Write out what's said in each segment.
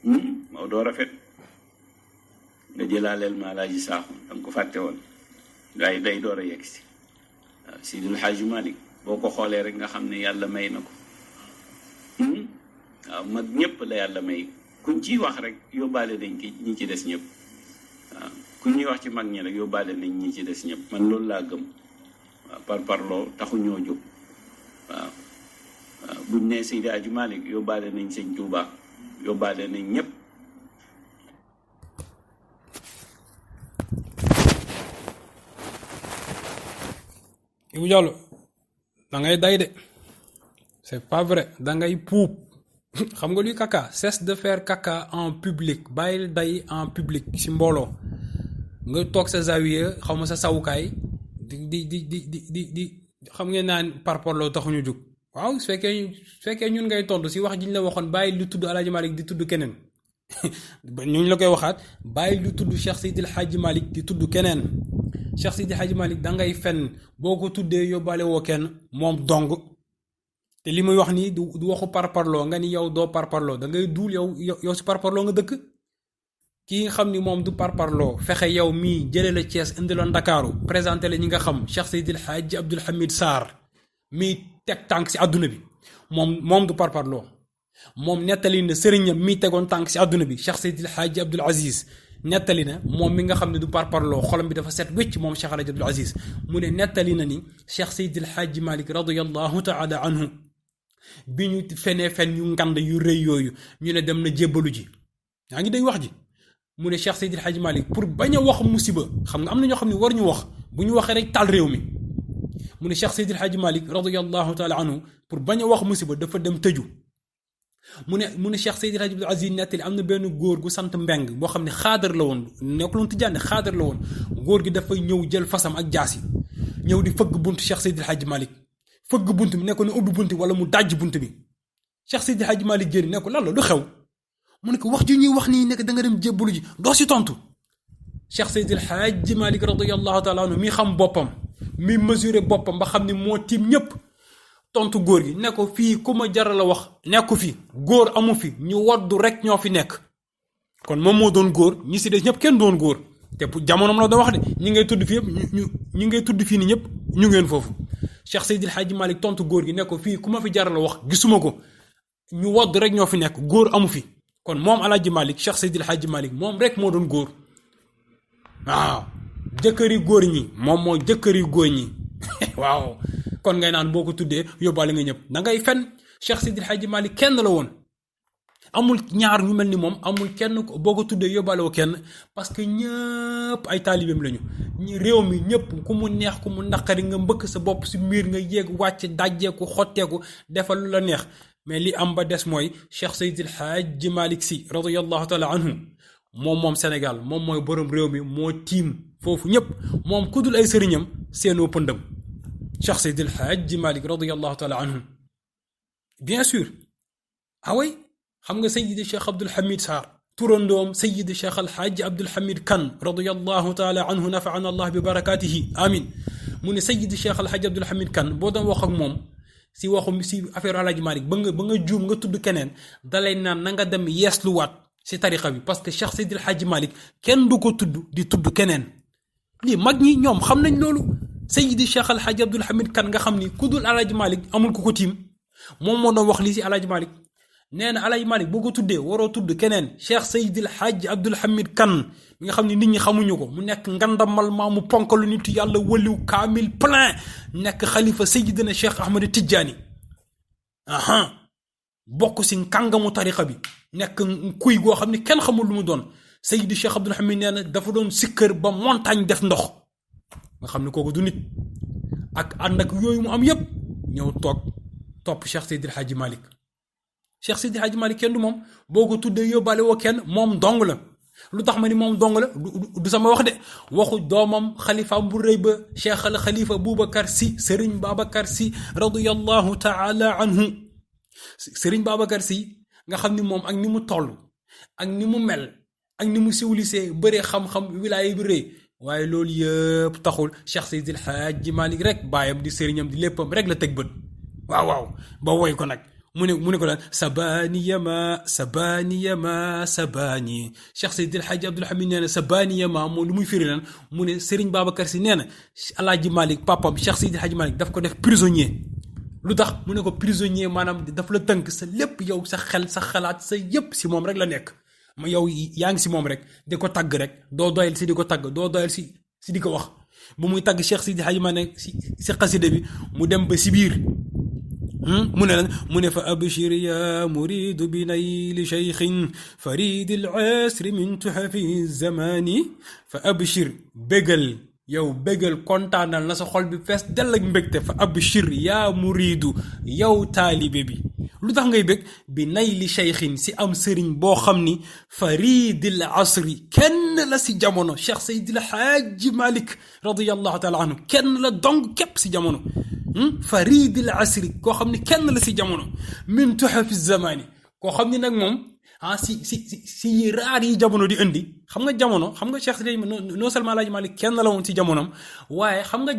Maodo rafet nga jëlaaleel ma Alaaji Saaxu danga ko fàtte woon waaye day door a yegg si waaw Sidil Hadji Malick boo ko xoolee rek nga xam ne yàlla may na ko waaw mag ñëpp la yàlla may kuñ ciy wax rek yóbbaale nañ ki ñi ci des ñëpp waaw ku ñuy wax ci mag ñi rek yóbbaale nañ ñi ci des ñëpp man loolu laa gëm waaw par parloo taxu ñoo jóg waaw waaw buñ nee Seydi Hadji Malick yóbbaale nañ sëñ Tuubaa yóbbaale nañ ñëpp. Ibou Diallo da ngay day de c'est pas vrai da ngay puub xam nga luy caca cesse de faire caca en public bàyyil day en public ci mbooloo nga toog sa zawiya xaw ma sa sawukaay di xam ngeen naan parparloo taxuñu jóg waaw su fekkee ñun ngay tontu si wax ji ñu la waxoon bàyyil lu tudd Alaaji Malick di tudd keneen ñu la koy waxaat bàyyil lu tudd Cheikh Seydil Hadji Malick di tudd keneen Cheikh Seydil Hadji Malick da ngay fenn boo ko tuddee yóbbaale woo kenn moom dong te li muy wax nii du waxu parparloo nga ni yow doo parparloo da ngay duul yow si parparloo nga dëkk kii nga xam ni moom du parparloo fexe yow mii jëlee la Thiès indi la Ndakaaru présenté la ñi nga xam Cheikh Seydil Hadji Abdoul Hamid Sarr mii teg tànk si àdduna bi moom du parparloo moom nettali na sëriñam mii tegoon tànk si àdduna bi Cheikh Seydil Hadji Abdoul Aziz nettali na moom mi nga xam ne du parparloo xolam bi dafa set wécc moom Cheikh Alhaji Abdoul Aziz mu ne nettali na ni Cheikh Seydil Hadji Malick radiyallahu taala anhu bi ñu fenee fen yu ngand yu rëy yooyu ñu ne dem na jébbalu ji yaa ngi day wax ji mu ne Cheikh Seydil Hadji Malick pour bañ a wax musiba xam nga am na ñoo xam ne war ñu wax bu ñu waxee rek taal réew mi mu ne Cheikh Seydil Hadji Malick radiyallahu taala anhu pour bañ a wax musiba dafa dem tëju mu ne Cheikh Seydil Hadji Abdoul Aziz nettali am na benn góor gu sant Mbeng boo xam ne xaadar la woon nekkul woon tijaan xaadar la woon góor gi dafa ñëw jël fasam ak jaasi ñëw di fëgg bunt Cheikh Seydil Hadji Malick fëgg bunt bi ne ko ne ubbi bunt bi wala mu dajj bunt bi Cheikh Seydil Hadji Malick génn ne ko lan la lu xew mu ne ko wax ju ñuy wax nii nekk da nga dem jébbalu ji doo si tontu Cheikh Seydil Hadji Malick radiyallahu taala anhu mi xam boppam mi mesuré boppam ba xam ne moo tiim ñëpp tontu góor gi ne ko fii ku ma jaral a wax nekku fi góor amu fi ñu waddu rek ñoo fi nekk kon moom moo doon góor ñi si des ñëpp kenn doon góor te jamonoom la doon wax de ñi ngay tudd fii yëpp ñi ngay tudd fii ni ñëpp ñu ngeen foofu Cheikh Seydil Hadji Malick tontu góor gi ne ko fii ku ma fi jaral a wax gisuma ko ñu waddu rek ñoo fi nekk góor amu fi kon moom Alaaji Malick Cheikh Seydil Hadji Malick moom rek moo doon góor waaw jëkkëri góor ñi moom moo jëkkëri góor ñi waaw kon ngay naan boo ko tuddee yóbbaale nga ñëpp da ngay fen Cheikh Seydil Hadji Malick kenn la woon amul ñaar ñu mel ni moom amul kenn boo ko tuddee yóbbaale woo kenn parce que ñëpp ay taalibeem lañu réew mi ñëpp ku mu neex ku mu naqari nga mbëkk sa bopp si miir nga yéeg wàcc dajjeeku xotteeku defal lu la neex mais li am ba des mooy Cheikh Seydil Hadji Malick Sy radiyallahu taala anhu moom Sénégal moom mooy borom réew mi moo tiim foofu ñëpp moom ku dul ay sëriñam seenoo pëndam Cheikh Seydil Hadji Malick radiyallahu taala anhu bien sûr ah oui xam nga Seydi Cheikh Abdoul Hamid Sarr turandoom Seydi Cheikh Al Hadji Abdoul Hamid Kane radiyallahu taala anhu nafaana allah bi barakatihi amin mu ne Seydi Cheikh Al Hadji Abdoul Hamid Kane boo doon wax ak moom si waxum si affaire Alaaji Malick ba nga juum nga tudd keneen dalay naan na nga dem yeesluwaat si tariqa bi parce que Cheikh Seydil Hadji Malick kenn du ko tudd di tudd keneen lii mag ñi ñoom xam nañ loolu Seydi Cheikh Al Hadji Abdoul Hamid Kane nga xam ni ku dul Alaaji Malick amul ku ko tiim moom moo doon wax lii si Alaaji Malick nee na Alaaji Malick boo ko tuddee waroo tudd keneen Cheikh Seydil Hadji Abdoul Hamid Kane mi nga xam ne nit ñi xamuñu ko mu nekk ngandamal maamu ponkalu nitu yàlla waliw kaamil plein nekk xalifa Seydina Cheikh Ahmed Tidjani aha bokk si kàngamu tariqa bi nekk kuy goo xam ne kenn xamul lu mu doon Seydi Cheikh Abdoul Hamid nee na dafa doon sikkër ba montagne def ndox nga xam ne kooku du nit ak ànd ak yooyu mu am yépp ñëw topp Cheikh Seydil Hadji Malick Cheikh Seydil Hadji Malick kenn du moom boo ko tuddee yóbbaale woo kenn moom dong la lu tax ma ni moom dong la du sama wax de waxu doomam xalifaam bu rëy ba Cheikh al Khalifa Boubacar Sy Serigne Babacar Sy radiyallahu taala anhu Serigne Babacar Sy nga xam ni moom ak ni mu toll ak ni mu mel ak ni mu siwlisee bëree xam-xam wilaaya bi rëy waaye loolu yëpp taxul Cheikh Seydil Hadji Malick rek baayam di sëriñam di léppam rek la teg bët waaw ba woy ko nag mu ne ko lan sabani Cheikh Seydil Hadji Abdoul Hamid nee na sabani yama moom lu muy firi lan mu ne Serigne Babacar Sy nee na Alaaji Malick papam Cheikh Seydil Hadji Malick daf ko def prisonnier. lu tax mu ne ko prisonnier maanaam daf la tënk sa lépp yow sa xel sa xalaat sa yépp si moom rek la nekk ma yow yaa ngi si moom rek di ko tagg rek doo doyal si di ko tagg doo doyal si di ko wax bu muy tagg Cheikh Sidi Hadji Malick si xasida bi mu dem ba si biir mu ne lan mu ne fa abshir ya muridu bi nayli cheikhin faridi al asri min tuhafi zamani fa abshir bégal yow bégal kontaanal na sa xol bi fees dell ak mbégte fa abshir yaa muriidu yow taalibe bi lu tax ngay bég bi nay li cheikhin si am sëriñ boo xam ni faridil asri kenn la si jamono Cheikh Seydil Hadji Malick radiyallahu taala anhu kenn la dong képp si jamono faridil asri koo xam ni kenn la si jamono min tuhafi zamani koo xam ni nag moom si raar yi jamono di indi xam nga jamono xam nga Cheikh Sidi non seulement Alaaji Malick kenn la woon ci jamonom waaye xam nga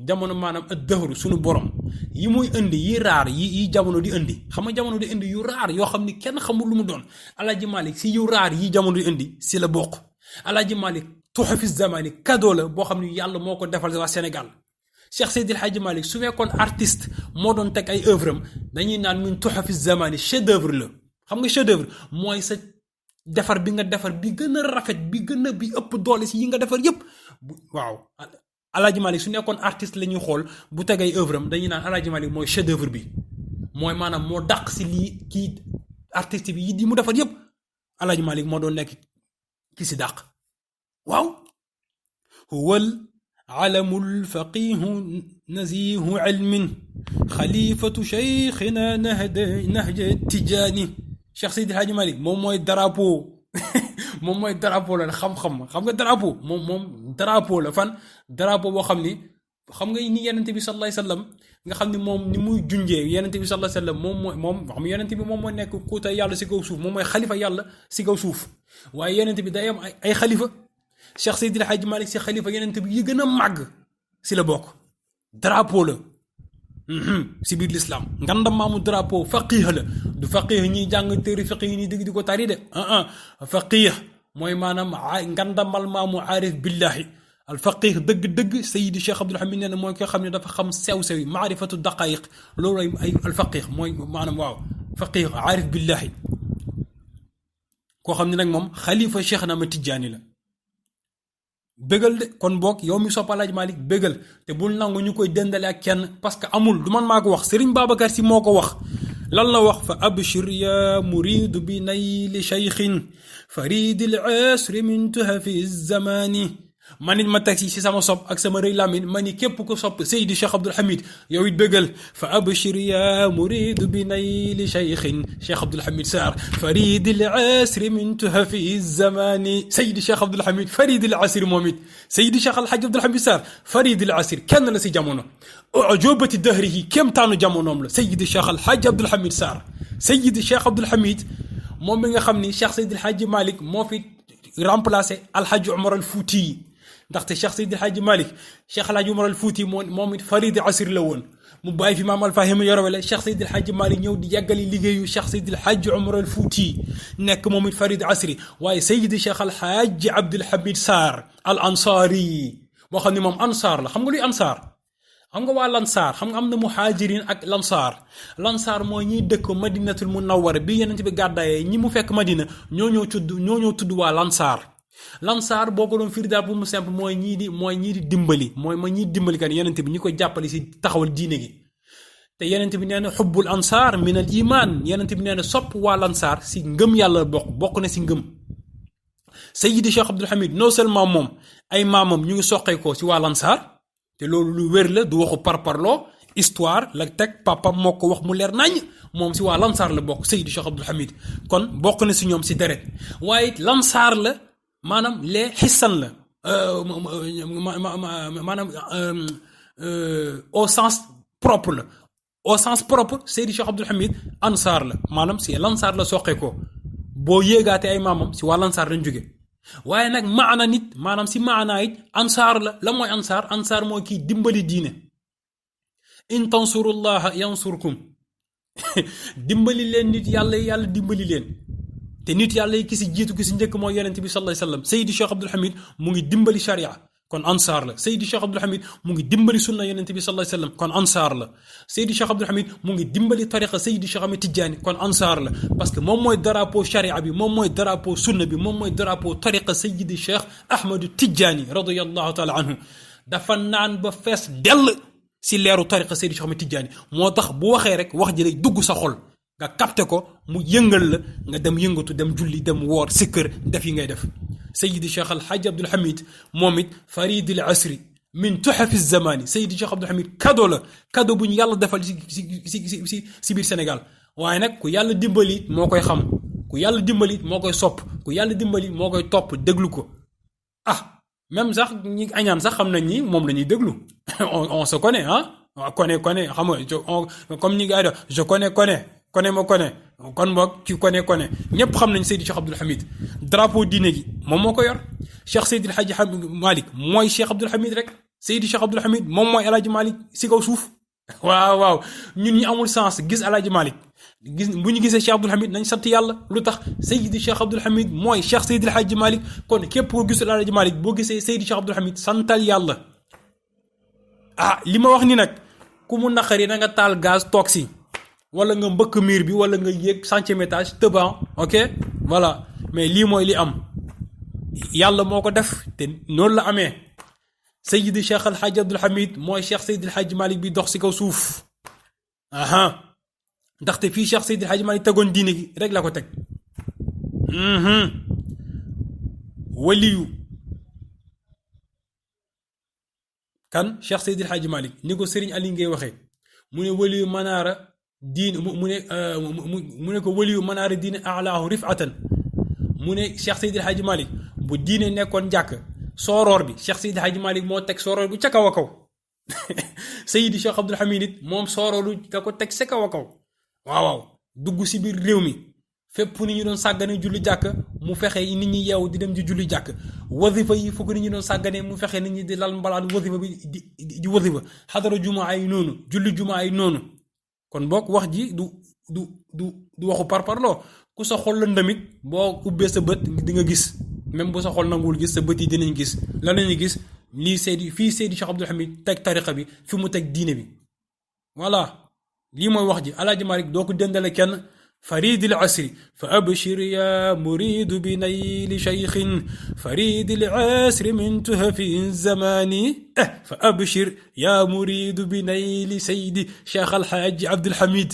jamono maanaam ak dëhru suñu borom yi muy indi yi raar yi jamono di indi xam nga jamono di indi yu raar yoo xam ni kenn xamul lu mu doon Alaaji Malick si yu raar yi jamono di indi si la bokk Alaaji Malick tuhafi zamani cadeau la boo xam ni yàlla moo ko defal waa Sénégal Cheikh Seydil Hadji Malick su fekkoon artiste moo doon teg ay œuvre am dañuy naan min tuhafi zamani chef d'œuvre la xam nga chef d'œuvre mooy sa defar bi nga defar bi gën a rafet bi gën a bi ëpp doole si yi nga defar yépp waaw Alaaji Malick su nekkoon artiste la ñuy xool bu tegay œuvre am dañuy naan Alaaji Malick mooy chef d'œuvre bi mooy maanaam moo dàq si lii kii artiste bi yi mu defar yépp Alaaji Malick moo doon nekk ki si dàq waaw huwal alamul faqihu nazihu ilmin xalifatu cheikhina nahja tijaani Cheikh Seydil Hadji Malick moom mooy drapeau moom mooy drapeau la xam-xam xam nga drapeau moom drapeau la fan drapeau boo xam ni xam nga ni yenente bi sallallahu alayhi wasallam nga xam ni moom ni muy junjee yenente bi sallallahu alayhi wasallam moom xam yenente bi moom mooy nekk kuuta yàlla si kaw suuf moom mooy xalifa yàlla si kaw suuf waaye yenente bi day am ay xalifa Cheikh Seydil Hadji Malick si xalifa yenente bi yi gën a màgg si la bokk drapeau la si biir l'islam ngandam maamu drapeau faqih la du faqih ñiy jàng téere faqih yi ñuy dégg di ko tari de faqih mooy maanaam ngandamal maamu aarif billahi al faqih dëgg-dëgg Seydi Cheikh Abdoul Hamid nee na mooy ko xam ne dafa xam sew-sew yi maarifatu daqayiq loolu ay al faqih mooy maanaam waaw faqih aarif billahi koo xam ne nag moom xalifa Cheikh na ma Tijaani la bégal de kon boog yow mi sopp Alaaji Malick bégal te bul nangu ñu koy dendale ak kenn parce que amul du man maa ko wax Serigne Babacar Sy moo ko wax lan la wax fa abshir ya muridu bi nayli cheikhin faridil asri min tuhafi zamani man it ma teg si sama sopp ak sama rëy lamin ma ni képp ko sopp Seydi Cheikh Abdoul Hamid yow it bégal fa abshir ya muridu bi nayli cheikhin Cheikh Abdoul Hamid Sarr faridil asri min tuhafi zamani Seydi Cheikh Abdoul Hamid faridil asri moom it Seydi Cheikh Al Hadji Abdoul Hamid Sarr faridil asri kenn la si jamono ujubati dahrihi kéemtaanu jamonoom la Seydi Cheikh Al Hadji Abdoul Hamid Sarr Seydi Cheikh Abdoul Hamid moom mi nga xam ni Cheikh Seydil Hadji Malick moo fi remplacé Al Hadji Omar Al Fouti ndaxte Cheikh Seydil Hadji Malick Cheikh El Hadji Omar Al Fouti moom it faridi asir la woon mu bàyyi fi maam Alfahima yorowele Cheikh Seydil Hadji Malick ñëw di yàggali liggéeyu Cheikh Seydil Hadji Omar Al Fouti nekk moom it faridi asri waaye Seydi Cheikh Al Hadji Abdoul Hamid Sarr Al Ansari boo xam ne moom ansaar la xam nga luy ansaar xam nga waa lansaar xam nga am na muhaajirin ak lansaar mooy ñiy dëkk Madinatul Munawwara bi Yonent bi gàddaayee ñi mu fekk Madina ñoo ñoo tudd waa lansaar boo ko doon firi daal bu mu simple mooy ñii di dimbali mooy ñii dimbali kan Yonent bi ñi ko jàppale si taxawal diine gi te Yonent bi nee na xubbul ansaar min al iman Yonent bi nee na sopp waa lansaar si ngëm yàlla bokk na si ngëm Sayyidi Cheikh Abdoul Hamid non seulement moom ay maamam ñu ngi soqeekoo si waa lansaar te loolu lu wér la du waxu parparloo histoire la teg papam moo ko wax mu leer nañ moom si waa lansaar la bokk Seydi Cheikh Abdoul Hamid kon bokk na si ñoom si deret waaye lansaar la maanaam les xissan la maanaam au sens propre la au sens propre Seydi Cheikh Abdoul Hamid ansaar la maanaam si lansaar la soqee ko boo yéegaatee ay maamam si waa lansaar lañ jóge waaye nag maana nit maanaam si maanaa it ansaar la mooy ansaar mooy kii dimbali diine in tansurullaha yansurkum dimbali leen nit yàlla yi yàlla dimbali leen te nit yàlla yi ki si jiitu ki si njëkk mooy yonent bi sallallahu alayhi wasallam Seydi Cheikh Abdoul Hamid mu ngi dimbali sharia kon ansaar la Seydi Cheikh Abdoul Hamid mu ngi dimbali sunna yonent bi sallallahu alayhi wasallam kon ansaar la Seydi Cheikh Abdoul Hamid mu ngi dimbali tariqa Seydi Cheikh Ahmed Tidiane kon ansaar la parce que moom mooy drapeau sharia bi moom mooy drapeau sunna bi moom mooy drapeau tariqa Seydi Cheikh Ahmed Tidiane radiyallahu taala anhu dafa naan ba fees dell si leeru tariqa Seydi Cheikh Ahmed Tidiane moo tax bu waxee rek wax ji lay dugg sa xol nga capté ko mu yëngal la nga dem yëngatu dem julli dem woor si kër def yi ngay def Seydi Cheikh Al Hadj Abdoul Hamid moom it faridil asri min tuhafi zamani Seydi Cheikh Abdoul Hamid cadeau la cadeau bu ñu yàlla defal si biir Sénégal waaye nag ku yàlla dimbali moo koy xam ku yàlla dimbali moo koy sopp ku yàlla dimbali moo koy topp déglu ko ah même sax ñi añaan sax xam nañ ni moom la ñuy déglu on se connaît ah connaît xam nga comme ñi gars yi je connais ma connais kon boog ci connaît ñëpp xam nañ Seydi Cheikh Abdoul Hamid drapeau diine gi moom moo ko yor Cheikh Seydi El Hadji Malick mooy Cheikh Abdoul Hamid rek Seydi Cheikh Abdoul Hamid moom mooy El Hadji Malick si kaw suuf waaw ñun ñi amul sens gis El Hadji Malick bu ñu gisee Cheikh Abdoul Hamid nañ sant yàlla lu tax Seydi Cheikh Abdoul Hamid mooy Cheikh Seydi El Hadji Malick kon képp koo gisul El Hadji Malick boo gisee Seydi Cheikh Abdoul Hamid santal yàlla ah li ma wax ni nag ku mu naqari na nga taal gaz toog si wala nga mbëkk miir bi wala nga yéeg 100e étage tëban ok voilà mais lii mooy li am yàlla moo ko def te noonu la amee Seydi Cheikh Al Hadj Abdoul Hamid mooy Cheikh Seydi El Hadji Malick bi dox si kaw suuf aha ndaxte fii Cheikh Seydi El Hadji Malick tegoon diine gi rek la ko teg waliyu kan Cheikh Seydi El Hadji Malick ni ko Serigne Ali ngay waxee mu ne waliyu manaara diin mu ne ko waliyu manaara diine alaahu rifatan mu ne Cheikh Seydi El Hadji Malick bu diine nekkoon jàkk sooroor bi Cheikh Seydi El Hadji Malick moo teg sooroor bu ca kaw a kaw Seydi Cheikh Abdoul Hamid it moom soorooru da ko teg sa kaw a kaw waaw dugg si biir réew mi fépp nit ñi doon sàggane julli jàkk mu fexe nit ñi yeewu di dem di julli jàkk wasifa yi fukk nit ñi doon sàggane mu fexe nit ñi di lal mbalaan wasifa bi di wasifa xadara jumaa yi noonu julli jumaa yi noonu kon boog wax ji du waxu parparloo ku sa xol la ndamit boo ubbee sa bët di nga gis même bu sa xol nanguwul gis sa bët yi dinañ gis lan lañuy gis lii Seydi Cheikh Abdoul Hamid teg tariqa bi fi mu teg diine bi voilà lii mooy wax ji Alaaji Malick doo ko dendale kenn فريد العسر فأبشر يا مريد بنيل شيخ فريد العسر من تهف الزمان فأبشر يا مريد بنيل سيدي شيخ الحاج عبد الحميد